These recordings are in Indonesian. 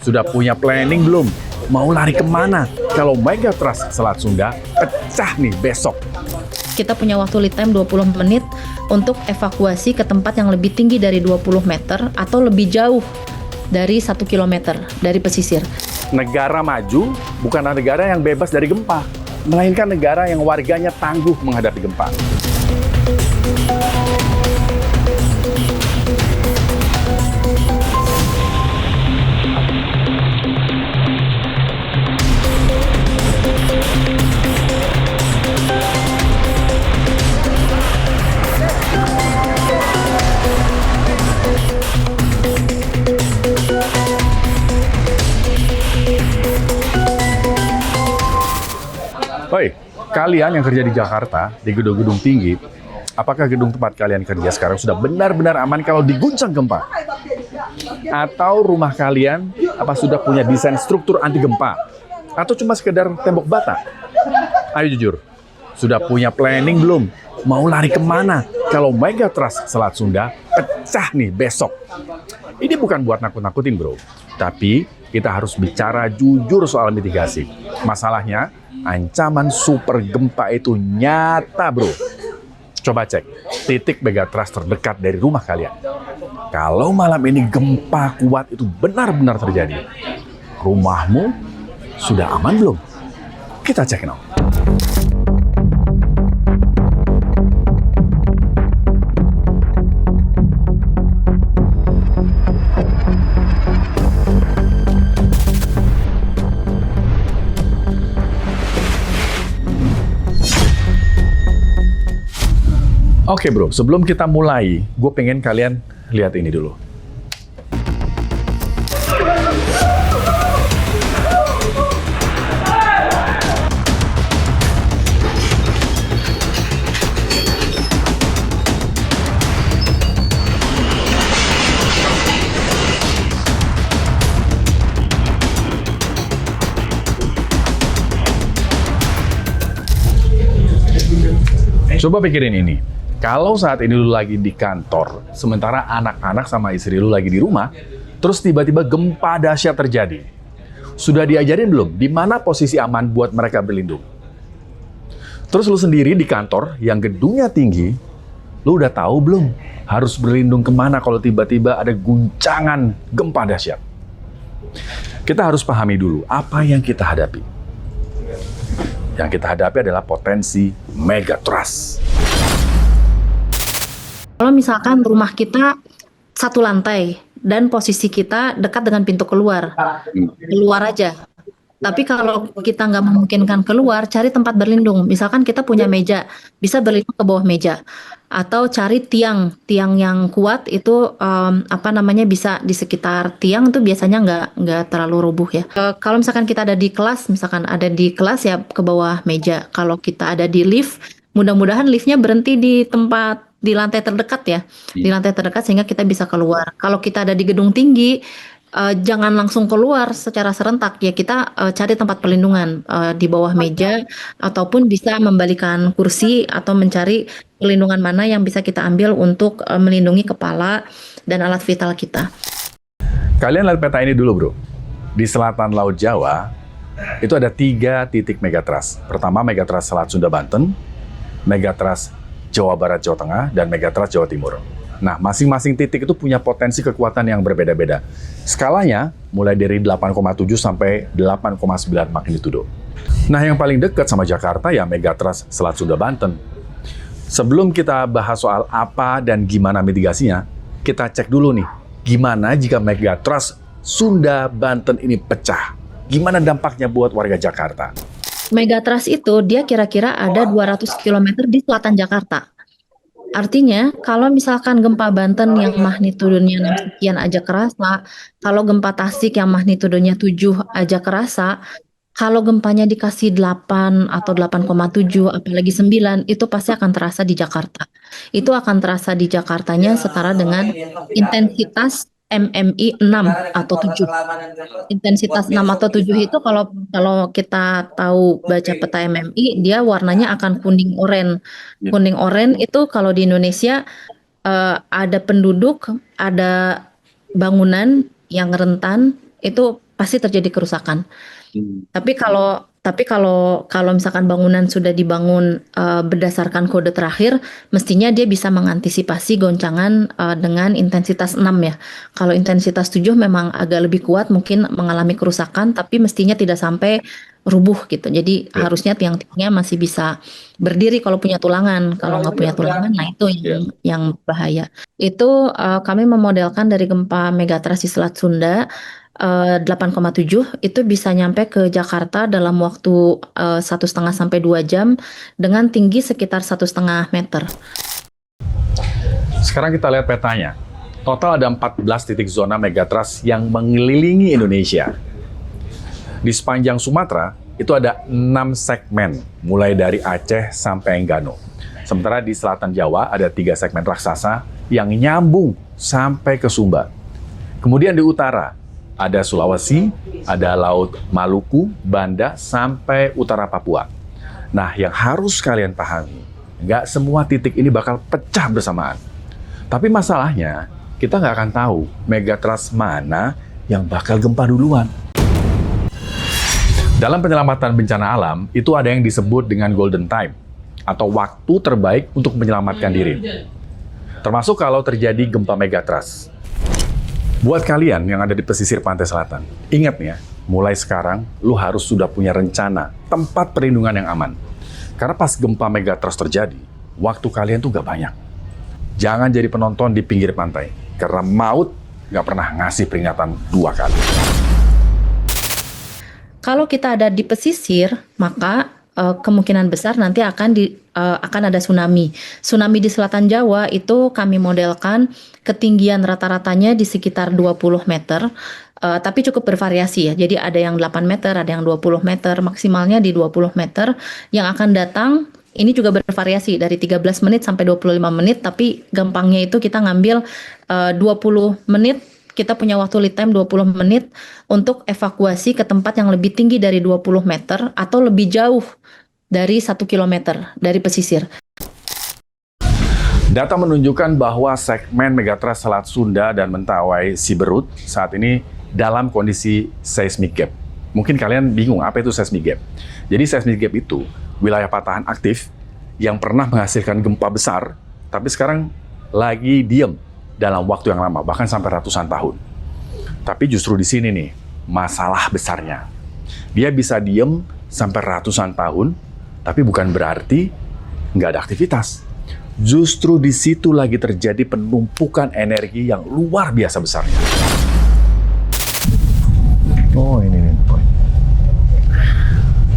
Sudah punya planning belum? Mau lari kemana? Kalau Megatrust Selat Sunda pecah nih besok. Kita punya waktu lead time 20 menit untuk evakuasi ke tempat yang lebih tinggi dari 20 meter atau lebih jauh dari 1 kilometer dari pesisir. Negara maju bukanlah negara yang bebas dari gempa, melainkan negara yang warganya tangguh menghadapi gempa. Hoi, kalian yang kerja di Jakarta, di gedung-gedung tinggi, apakah gedung tempat kalian kerja sekarang sudah benar-benar aman kalau diguncang gempa? Atau rumah kalian apa sudah punya desain struktur anti gempa? Atau cuma sekedar tembok bata? Ayo jujur, sudah punya planning belum? Mau lari kemana? Kalau Megatrust Selat Sunda pecah nih besok. Ini bukan buat nakut-nakutin bro, tapi kita harus bicara jujur soal mitigasi. Masalahnya, ancaman super gempa itu nyata bro. Coba cek titik Megatrust terdekat dari rumah kalian. Kalau malam ini gempa kuat itu benar-benar terjadi, rumahmu sudah aman belum? Kita cek now. Oke bro, sebelum kita mulai, gue pengen kalian lihat ini dulu. Coba pikirin ini. Kalau saat ini lu lagi di kantor, sementara anak-anak sama istri lu lagi di rumah, terus tiba-tiba gempa dahsyat terjadi. Sudah diajarin belum di mana posisi aman buat mereka berlindung? Terus lu sendiri di kantor yang gedungnya tinggi, lu udah tahu belum harus berlindung kemana kalau tiba-tiba ada guncangan gempa dahsyat? Kita harus pahami dulu apa yang kita hadapi. Yang kita hadapi adalah potensi Megatrust. Kalau misalkan rumah kita satu lantai dan posisi kita dekat dengan pintu keluar aja. Tapi kalau kita nggak memungkinkan keluar, cari tempat berlindung. Misalkan kita punya meja, bisa berlindung ke bawah meja. Atau cari tiang yang kuat itu bisa di sekitar tiang itu biasanya nggak terlalu rubuh ya. Kalau misalkan kita ada di kelas, ya ke bawah meja. Kalau kita ada di lift, mudah-mudahan liftnya berhenti di lantai terdekat ya, di lantai terdekat sehingga kita bisa keluar. Kalau kita ada di gedung tinggi, jangan langsung keluar secara serentak ya, kita cari tempat perlindungan di bawah meja ataupun bisa membalikan kursi atau mencari perlindungan mana yang bisa kita ambil untuk melindungi kepala dan alat vital kita. Kalian lihat peta ini dulu bro. Di selatan Laut Jawa itu ada 3 titik Megatrust. Pertama Megatrust Selat Sunda Banten, Megatrust Jawa Barat Jawa Tengah, dan Megatrust Jawa Timur. Nah, masing-masing titik itu punya potensi kekuatan yang berbeda-beda. Skalanya mulai dari 8,7 sampai 8,9 magnitudo. Nah, yang paling dekat sama Jakarta ya Megatrust Selat Sunda Banten. Sebelum kita bahas soal apa dan gimana mitigasinya, kita cek dulu nih, gimana jika Megatrust Sunda Banten ini pecah? Gimana dampaknya buat warga Jakarta? Megatrust itu dia kira-kira ada 200 km di selatan Jakarta. Artinya kalau misalkan gempa Banten yang magnitudonya 6 sekian aja kerasa, kalau gempa Tasik yang magnitudonya 7 aja kerasa, kalau gempanya dikasih 8 atau 8,7 apalagi 9 itu pasti akan terasa di Jakarta. Itu akan terasa di Jakartanya setara dengan intensitas MMI 6 atau 7. Intensitas 6 atau 7 itu kalau kita tahu baca peta MMI, dia warnanya akan kuning oranye. Kuning oranye itu kalau di Indonesia ada penduduk, ada bangunan yang rentan, itu pasti terjadi kerusakan. Hmm. Tapi kalau misalkan bangunan sudah dibangun berdasarkan kode terakhir, mestinya dia bisa mengantisipasi goncangan dengan intensitas 6 ya. Kalau intensitas 7 memang agak lebih kuat, mungkin mengalami kerusakan, tapi mestinya tidak sampai rubuh gitu. Jadi Ya. harusnya tiang-tiangnya masih bisa berdiri kalau punya tulangan. Kalau nggak punya tulangan, nah itu Ya. yang bahaya. Itu kami memodelkan dari gempa megatrust di Selat Sunda. 8,7 itu bisa nyampe ke Jakarta dalam waktu 1,5 sampai 2 jam dengan tinggi sekitar 1,5 meter. Sekarang kita lihat petanya. Total ada 14 titik zona megatrust yang mengelilingi Indonesia. Di sepanjang Sumatera, itu ada 6 segmen, mulai dari Aceh sampai Enggano. Sementara di selatan Jawa ada 3 segmen raksasa yang nyambung sampai ke Sumba. Kemudian di utara, ada Sulawesi, ada Laut Maluku, Banda, sampai utara Papua. Nah, yang harus kalian pahami, nggak semua titik ini bakal pecah bersamaan. Tapi masalahnya, kita nggak akan tahu megatrust mana yang bakal gempa duluan. Dalam penyelamatan bencana alam, itu ada yang disebut dengan golden time, atau waktu terbaik untuk menyelamatkan diri. Termasuk kalau terjadi gempa megatrust. Buat kalian yang ada di pesisir pantai selatan, ingat nih ya, mulai sekarang lu harus sudah punya rencana tempat perlindungan yang aman. Karena pas gempa megatrust terjadi, waktu kalian tuh gak banyak. Jangan jadi penonton di pinggir pantai, karena maut gak pernah ngasih peringatan 2 kali. Kalau kita ada di pesisir, maka kemungkinan besar nanti akan ada tsunami. Tsunami di selatan Jawa itu kami modelkan ketinggian rata-ratanya di sekitar 20 meter, tapi cukup bervariasi ya. Jadi ada yang 8 meter, ada yang 20 meter, maksimalnya di 20 meter yang akan datang. Ini juga bervariasi dari 13 menit sampai 25 menit, tapi gampangnya itu kita ngambil 20 menit. Kita punya waktu lead time 20 menit untuk evakuasi ke tempat yang lebih tinggi dari 20 meter atau lebih jauh dari 1 kilometer dari pesisir. Data menunjukkan bahwa segmen megatrust Selat Sunda dan Mentawai Siberut saat ini dalam kondisi seismic gap. Mungkin kalian bingung apa itu seismic gap. Jadi seismic gap itu wilayah patahan aktif yang pernah menghasilkan gempa besar, tapi sekarang lagi diem dalam waktu yang lama, bahkan sampai ratusan tahun. Tapi justru di sini nih, masalah besarnya. Dia bisa diem sampai ratusan tahun, tapi bukan berarti nggak ada aktivitas. Justru di situ lagi terjadi penumpukan energi yang luar biasa besarnya. Oh, ini nih poin.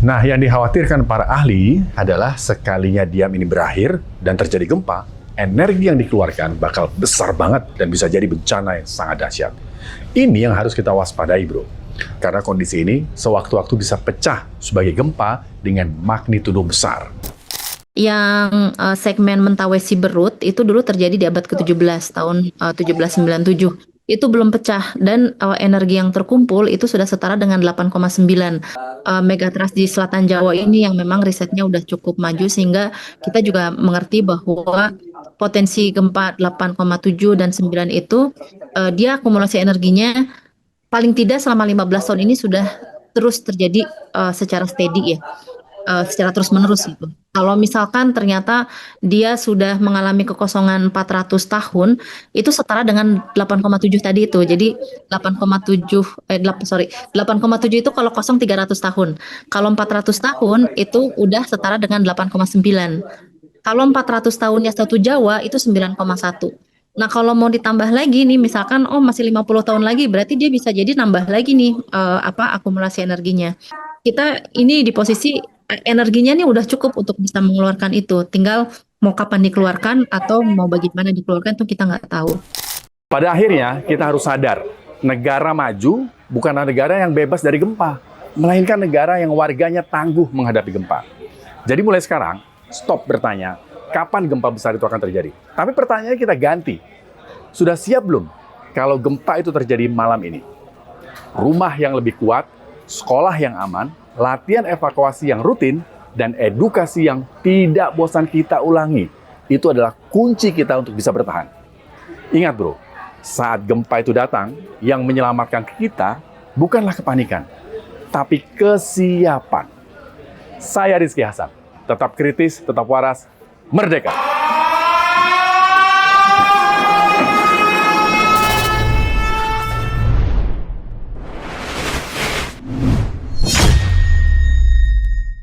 Nah, yang dikhawatirkan para ahli adalah sekalinya diam ini berakhir dan terjadi gempa, energi yang dikeluarkan bakal besar banget dan bisa jadi bencana yang sangat dahsyat. Ini yang harus kita waspadai, bro. Karena kondisi ini sewaktu-waktu bisa pecah sebagai gempa dengan magnitudo besar. Yang segmen Mentawai Siberut itu dulu terjadi di abad ke-17 tahun 1797. Itu belum pecah dan energi yang terkumpul itu sudah setara dengan 8,9 megatrust di selatan Jawa ini yang memang risetnya udah cukup maju sehingga kita juga mengerti bahwa potensi gempa 8,7 dan 9 itu dia akumulasi energinya paling tidak selama 15 tahun ini sudah terus terjadi secara steady ya. Secara terus-menerus gitu. Kalau misalkan ternyata dia sudah mengalami kekosongan 400 tahun, itu setara dengan 8,7 tadi itu. Jadi 8,7 itu kalau kosong 300 tahun. Kalau 400 tahun itu udah setara dengan 8,9. Kalau 400 tahunnya satu Jawa itu 9,1. Nah, kalau mau ditambah lagi nih, misalkan masih 50 tahun lagi, berarti dia bisa jadi nambah lagi nih akumulasi energinya. Kita ini di posisi energinya nih udah cukup untuk bisa mengeluarkan itu. Tinggal mau kapan dikeluarkan atau mau bagaimana dikeluarkan itu kita nggak tahu. Pada akhirnya kita harus sadar, negara maju bukanlah negara yang bebas dari gempa, melainkan negara yang warganya tangguh menghadapi gempa. Jadi mulai sekarang, stop bertanya, kapan gempa besar itu akan terjadi? Tapi pertanyaannya kita ganti. Sudah siap belum kalau gempa itu terjadi malam ini? Rumah yang lebih kuat, sekolah yang aman, latihan evakuasi yang rutin, dan edukasi yang tidak bosan kita ulangi. Itu adalah kunci kita untuk bisa bertahan. Ingat bro, saat gempa itu datang, yang menyelamatkan kita bukanlah kepanikan, tapi kesiapan. Saya Rizky Hasan, tetap kritis, tetap waras, merdeka!